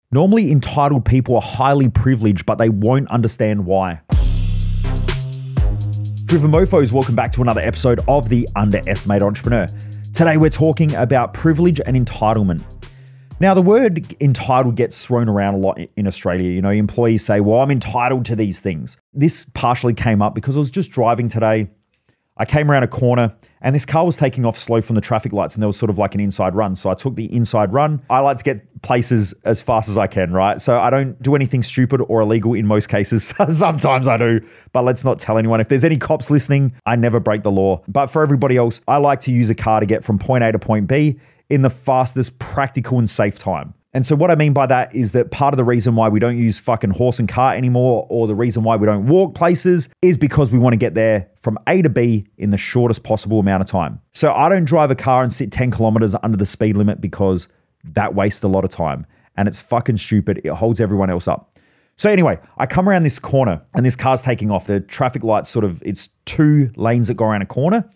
Normally, entitled people are highly privileged, but they won't understand why. Driven Mofos, welcome back to another episode of The Underestimated Entrepreneur. Today, we're talking about privilege and entitlement. Now, the word entitled gets thrown around a lot in Australia. You know, employees say, well, I'm entitled to these things. This partially came up because I was just driving today. I came around a corner and this car was taking off slow from the traffic lights and there was sort of like an inside run. So I took the inside run. I like to get places as fast as I can, right? So I don't do anything stupid or illegal in most cases. Sometimes I do, but let's not tell anyone. If there's any cops listening, I never break the law. But for everybody else, I like to use a car to get from point A to point B in the fastest, practical and safe time. And so what I mean by that is that part of the reason why we don't use fucking horse and cart anymore, or the reason why we don't walk places, is because we want to get there from A to B in the shortest possible amount of time. So I don't drive a car and sit 10 kilometers under the speed limit because that wastes a lot of time. And it's fucking stupid. It holds everyone else up. So anyway, I come around this corner and this car's taking off. The traffic lights it's two lanes that go around a corner.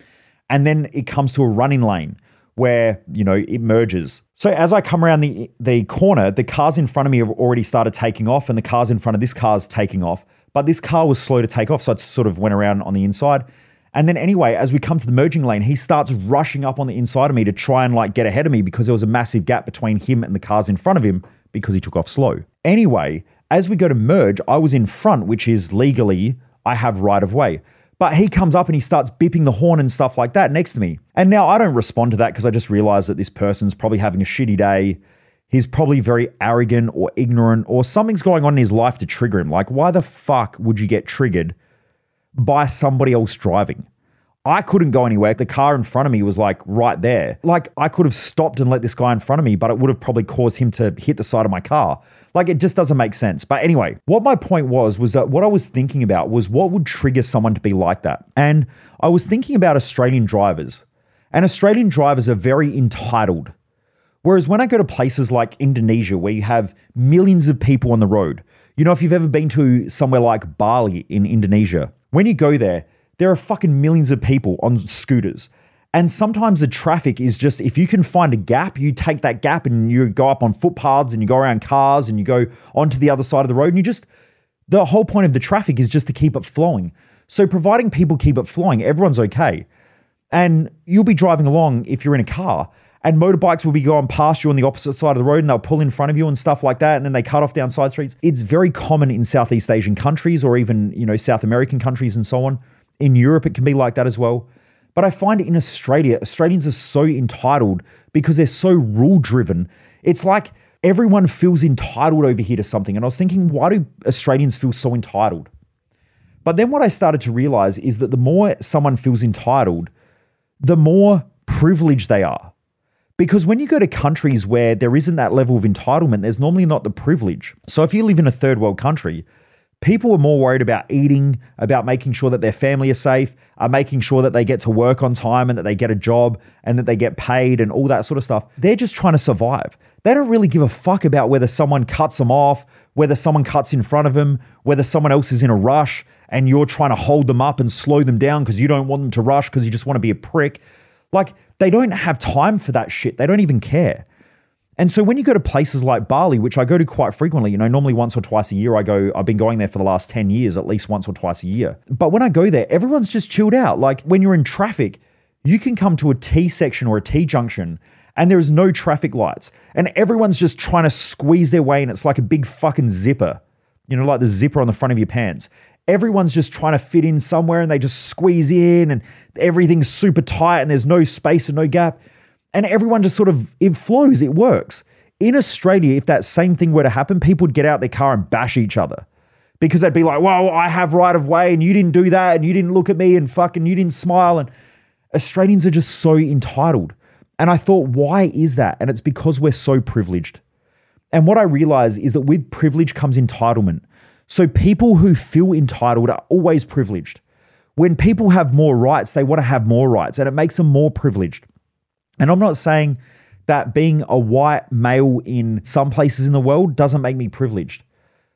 And then it comes to a running lane where, you know, it merges. So as I come around the corner, the cars in front of me have already started taking off and the cars in front of this car's taking off. But this car was slow to take off, so I sort of went around on the inside. And then anyway, as we come to the merging lane, he starts rushing up on the inside of me to try and like get ahead of me because there was a massive gap between him and the cars in front of him because he took off slow. Anyway, as we go to merge, I was in front, which is legally, I have right of way. But he comes up and he starts beeping the horn and stuff like that next to me. And now I don't respond to that because I just realize that this person's probably having a shitty day. He's probably very arrogant or ignorant or something's going on in his life to trigger him. Like, why the fuck would you get triggered by somebody else driving? I couldn't go anywhere. The car in front of me was like right there. Like I could have stopped and let this guy in front of me, but it would have probably caused him to hit the side of my car. Like it just doesn't make sense. But anyway, what my point was that what I was thinking about was what would trigger someone to be like that. And I was thinking about Australian drivers. And Australian drivers are very entitled. Whereas when I go to places like Indonesia, where you have millions of people on the road, you know, if you've ever been to somewhere like Bali in Indonesia, when you go there are fucking millions of people on scooters. And sometimes the traffic is just, if you can find a gap, you take that gap and you go up on footpaths and you go around cars and you go onto the other side of the road and the whole point of the traffic is just to keep it flowing. So providing people keep it flowing, everyone's okay. And you'll be driving along if you're in a car and motorbikes will be going past you on the opposite side of the road and they'll pull in front of you and stuff like that. And then they cut off down side streets. It's very common in Southeast Asian countries or even, you know, South American countries and so on. In Europe, it can be like that as well. But I find in Australia, Australians are so entitled because they're so rule-driven. It's like everyone feels entitled over here to something. And I was thinking, why do Australians feel so entitled? But then what I started to realize is that the more someone feels entitled, the more privileged they are. Because when you go to countries where there isn't that level of entitlement, there's normally not the privilege. So if you live in a third world country, people are more worried about eating, about making sure that their family are safe, making sure that they get to work on time and that they get a job and that they get paid and all that sort of stuff. They're just trying to survive. They don't really give a fuck about whether someone cuts them off, whether someone cuts in front of them, whether someone else is in a rush and you're trying to hold them up and slow them down because you don't want them to rush because you just want to be a prick. Like, they don't have time for that shit. They don't even care. And so when you go to places like Bali, which I go to quite frequently, you know, normally once or twice a year I've been going there for the last 10 years, at least once or twice a year. But when I go there, everyone's just chilled out. Like when you're in traffic, you can come to a T section or a T junction and there's no traffic lights and everyone's just trying to squeeze their way in. It's like a big fucking zipper, you know, like the zipper on the front of your pants. Everyone's just trying to fit in somewhere and they just squeeze in and everything's super tight and there's no space and no gap. And everyone just it flows, it works. In Australia, if that same thing were to happen, people would get out their car and bash each other because they'd be like, well, I have right of way and you didn't do that and you didn't look at me and fucking you didn't smile. And Australians are just so entitled. And I thought, why is that? And it's because we're so privileged. And what I realize is that with privilege comes entitlement. So people who feel entitled are always privileged. When people have more rights, they want to have more rights and it makes them more privileged. And I'm not saying that being a white male in some places in the world doesn't make me privileged.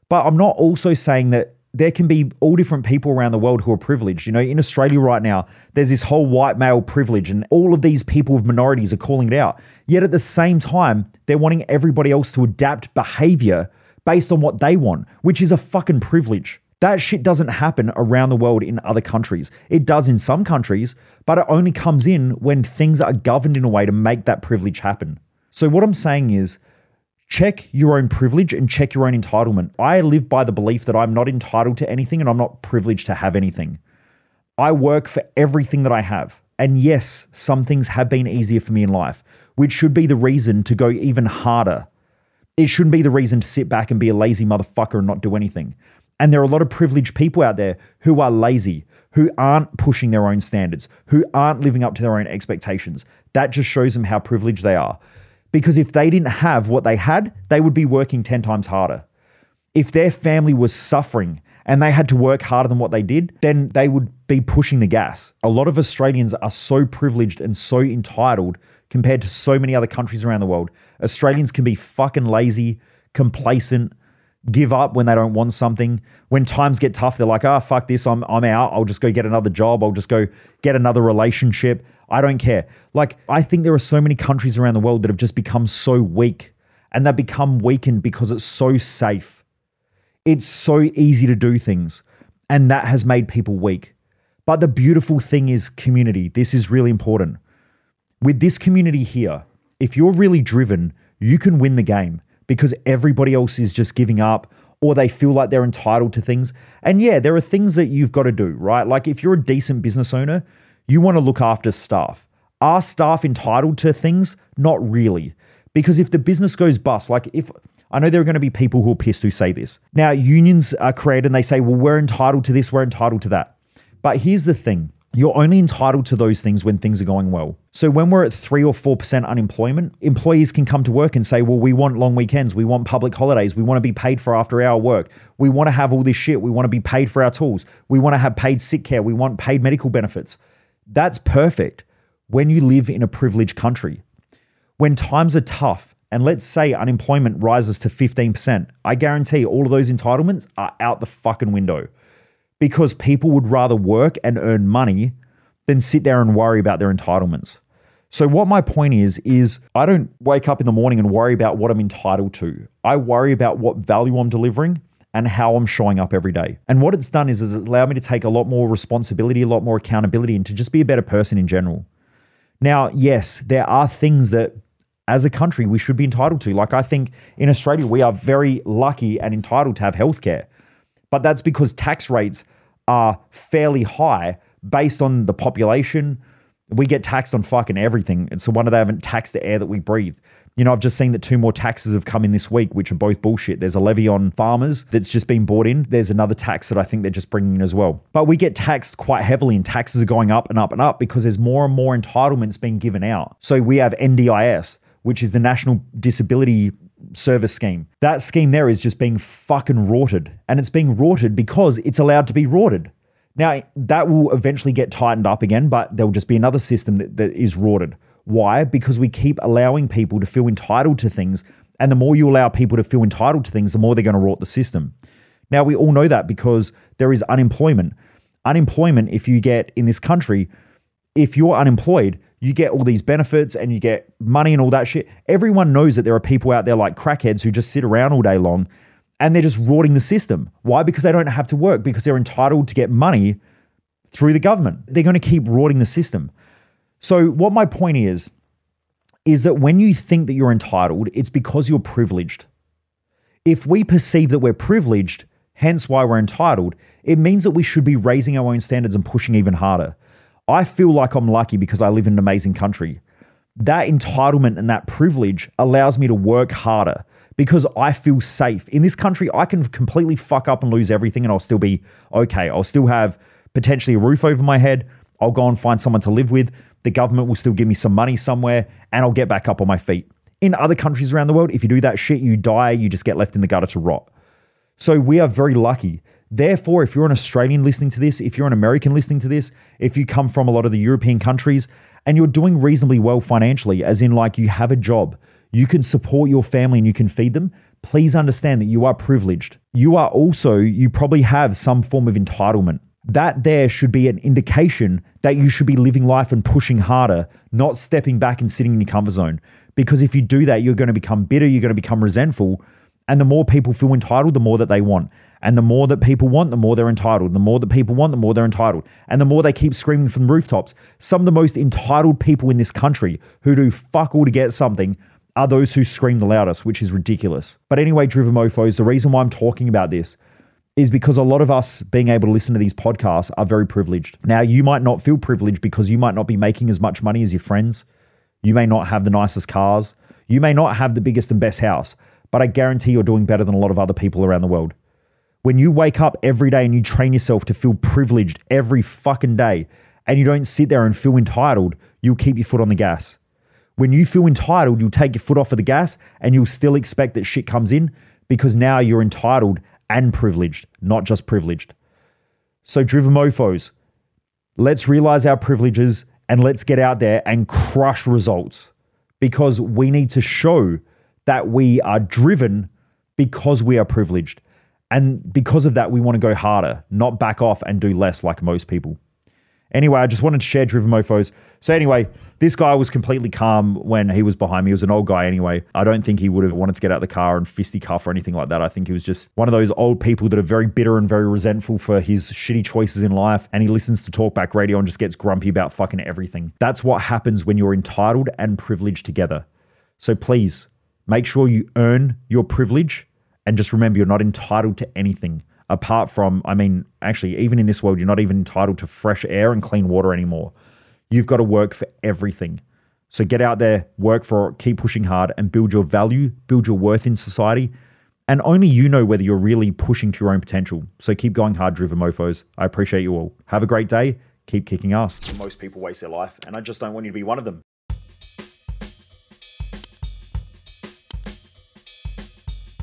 But I'm not also saying that there can be all different people around the world who are privileged. In Australia right now, there's this whole white male privilege and all of these people with minorities are calling it out. Yet at the same time, they're wanting everybody else to adapt behavior based on what they want, which is a fucking privilege. That shit doesn't happen around the world in other countries. It does in some countries, but it only comes in when things are governed in a way to make that privilege happen. So what I'm saying is, check your own privilege and check your own entitlement. I live by the belief that I'm not entitled to anything and I'm not privileged to have anything. I work for everything that I have. And yes, some things have been easier for me in life, which should be the reason to go even harder. It shouldn't be the reason to sit back and be a lazy motherfucker and not do anything. And there are a lot of privileged people out there who are lazy, who aren't pushing their own standards, who aren't living up to their own expectations. That just shows them how privileged they are. Because if they didn't have what they had, they would be working 10 times harder. If their family was suffering and they had to work harder than what they did, then they would be pushing the gas. A lot of Australians are so privileged and so entitled compared to so many other countries around the world. Australians can be fucking lazy, complacent, give up when they don't want something. When times get tough, they're like, fuck this, I'm out. I'll just go get another job. I'll just go get another relationship. I don't care. I think there are so many countries around the world that have just become so weak, and they've become weakened because it's so safe. It's so easy to do things, and that has made people weak. But the beautiful thing is community. This is really important. With this community here, if you're really driven, you can win the game, because everybody else is just giving up or they feel like they're entitled to things. And yeah, there are things that you've got to do, right? If you're a decent business owner, you want to look after staff. Are staff entitled to things? Not really. Because if the business goes bust, if I know there are going to be people who are pissed who say this. Now, unions are created and they say, well, we're entitled to this, we're entitled to that. But here's the thing. You're only entitled to those things when things are going well. So when we're at 3 or 4% unemployment, employees can come to work and say, well, we want long weekends. We want public holidays. We want to be paid for after hour work. We want to have all this shit. We want to be paid for our tools. We want to have paid sick care. We want paid medical benefits. That's perfect when you live in a privileged country. When times are tough, and let's say unemployment rises to 15%, I guarantee all of those entitlements are out the fucking window. Because people would rather work and earn money than sit there and worry about their entitlements. So what my point is I don't wake up in the morning and worry about what I'm entitled to. I worry about what value I'm delivering and how I'm showing up every day. And what it's done is it's allowed me to take a lot more responsibility, a lot more accountability, and to just be a better person in general. Now, yes, there are things that as a country we should be entitled to. I think in Australia, we are very lucky and entitled to have healthcare. But that's because tax rates are fairly high based on the population. We get taxed on fucking everything. And so wonder they haven't taxed the air that we breathe. I've just seen that 2 more taxes have come in this week, which are both bullshit. There's a levy on farmers that's just been brought in. There's another tax that I think they're just bringing in as well. But we get taxed quite heavily, and taxes are going up and up and up because there's more and more entitlements being given out. So we have NDIS, which is the National Disability Service Scheme. That scheme there is just being fucking rorted. And it's being rorted because it's allowed to be rorted. Now, that will eventually get tightened up again, but there'll just be another system that is rorted. Why? Because we keep allowing people to feel entitled to things. And the more you allow people to feel entitled to things, the more they're going to rort the system. Now, we all know that because there is unemployment. Unemployment, if you get in this country, if you're unemployed, you get all these benefits and you get money and all that shit. Everyone knows that there are people out there like crackheads who just sit around all day long and they're just rorting the system. Why? Because they don't have to work, because they're entitled to get money through the government. They're going to keep rorting the system. So what my point is that when you think that you're entitled, it's because you're privileged. If we perceive that we're privileged, hence why we're entitled, it means that we should be raising our own standards and pushing even harder. I feel like I'm lucky because I live in an amazing country. That entitlement and that privilege allows me to work harder because I feel safe. In this country, I can completely fuck up and lose everything and I'll still be okay. I'll still have potentially a roof over my head. I'll go and find someone to live with. The government will still give me some money somewhere and I'll get back up on my feet. In other countries around the world, if you do that shit, you die, you just get left in the gutter to rot. So we are very lucky. Therefore, if you're an Australian listening to this, if you're an American listening to this, if you come from a lot of the European countries and you're doing reasonably well financially, as in like you have a job, you can support your family and you can feed them, please understand that you are privileged. You probably have some form of entitlement. That there should be an indication that you should be living life and pushing harder, not stepping back and sitting in your comfort zone. Because if you do that, you're going to become bitter, you're going to become resentful. And the more people feel entitled, the more that they want. And the more that people want, the more they're entitled. The more that people want, the more they're entitled. And the more they keep screaming from the rooftops. Some of the most entitled people in this country who do fuck all to get something are those who scream the loudest, which is ridiculous. But anyway, driven mofos, the reason why I'm talking about this is because a lot of us being able to listen to these podcasts are very privileged. Now, you might not feel privileged because you might not be making as much money as your friends. You may not have the nicest cars. You may not have the biggest and best house, but I guarantee you're doing better than a lot of other people around the world. When you wake up every day and you train yourself to feel privileged every fucking day, and you don't sit there and feel entitled, you'll keep your foot on the gas. When you feel entitled, you'll take your foot off of the gas and you'll still expect that shit comes in because now you're entitled and privileged, not just privileged. So driven mofos, let's realize our privileges and let's get out there and crush results, because we need to show that we are driven because we are privileged. And because of that, we want to go harder, not back off and do less like most people. Anyway, I just wanted to share driven mofos. So anyway, this guy was completely calm when he was behind me. He was an old guy anyway. I don't think he would have wanted to get out of the car and fisticuff or anything like that. I think he was just one of those old people that are very bitter and very resentful for his shitty choices in life. And he listens to talkback radio and just gets grumpy about fucking everything. That's what happens when you're entitled and privileged together. So please make sure you earn your privilege. And just remember, you're not entitled to anything apart from, actually, even in this world, you're not even entitled to fresh air and clean water anymore. You've got to work for everything. So get out there, work for it, keep pushing hard and build your value, build your worth in society. And only you know whether you're really pushing to your own potential. So keep going hard, driven mofos. I appreciate you all. Have a great day. Keep kicking ass. Most people waste their life, and I just don't want you to be one of them.